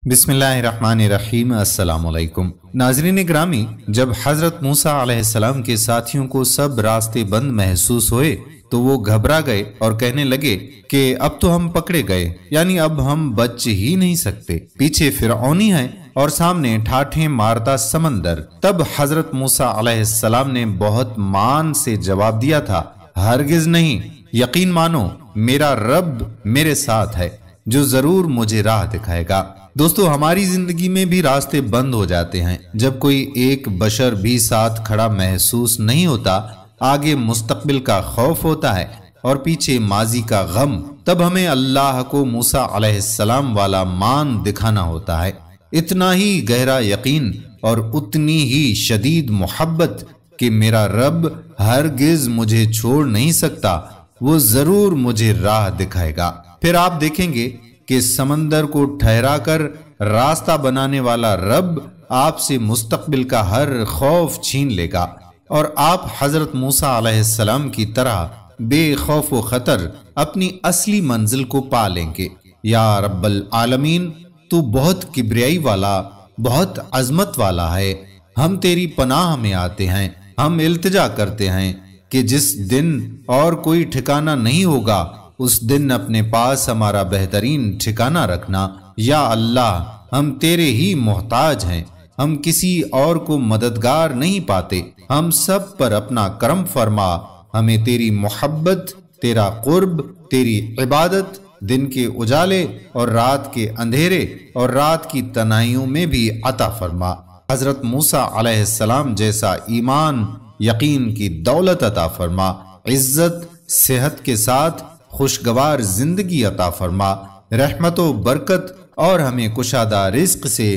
बिस्मिल्लाहिर्रहमानिर्रहीम। अस्सलामुअलैकुम नाज़रीन ग्रामी, जब हज़रत मूसा अलैहिस्सलाम के साथियों को सब रास्ते बंद महसूस हुए तो वो घबरा गए और कहने लगे कि अब तो हम पकड़े गए, यानी अब हम बच ही नहीं सकते। पीछे फिरौनी है और सामने ठाठे मारता समंदर। तब हज़रत मूसा अलैहिस्सलाम ने बहुत मान से जवाब दिया था, हरगिज नहीं, यकीन मानो मेरा रब मेरे साथ है जो जरूर मुझे राह दिखाएगा। दोस्तों, हमारी जिंदगी में भी रास्ते बंद हो जाते हैं जब कोई एक बशर भी साथ खड़ा महसूस नहीं होता। आगे मुस्तकबिल का खौफ होता है और पीछे माजी का गम। तब हमें अल्लाह को मूसा अलैहिस्सलाम वाला मान दिखाना होता है, इतना ही गहरा यकीन और उतनी ही शदीद मोहब्बत कि मेरा रब हरगिज मुझे छोड़ नहीं सकता, वो जरूर मुझे राह दिखाएगा। फिर आप देखेंगे कि समंदर को ठहरा कर रास्ता बनाने वाला रब आपसे मुस्तकबिल का हर खौफ छीन लेगा और आप हजरत मूसा अलैहिस्सलाम की तरह बेखौफ व खतर अपनी असली मंजिल को पा लेंगे। या रब्बल आलमीन, तू बहुत किबरियाई वाला, बहुत अजमत वाला है। हम तेरी पनाह में आते हैं, हम इल्तिजा करते हैं कि जिस दिन और कोई ठिकाना नहीं होगा उस दिन अपने पास हमारा बेहतरीन ठिकाना रखना। या अल्लाह, हम तेरे ही मोहताज हैं, हम किसी और को मददगार नहीं पाते। हम सब पर अपना करम फरमा, हमें तेरी मोहब्बत, तेरा कुर्ब, तेरी इबादत दिन के उजाले और रात के अंधेरे और रात की तनाइयों में भी अता फरमा। हजरत मूसा अलैहिस्सलाम जैसा ईमान यकीन की दौलत अता फरमा। इज्जत सेहत के साथ खुशगवार जिंदगी अता फरमा। रहमत व बरकत और हमें कुशादा रिज्क से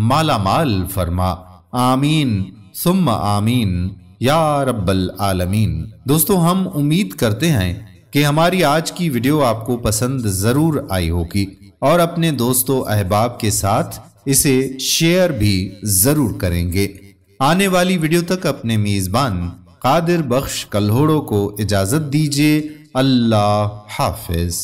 माला माल फरमा। आमीन सुम्मा आमीन या रब्बल आलमीन। दोस्तों, हम उम्मीद करते हैं कि हमारी आज की वीडियो आपको पसंद जरूर आई होगी और अपने दोस्तों अहबाब के साथ इसे शेयर भी जरूर करेंगे। आने वाली वीडियो तक अपने मेजबान कादिर बख्श कल्होड़ो को इजाजत दीजिए। अल्लाह हाफिज।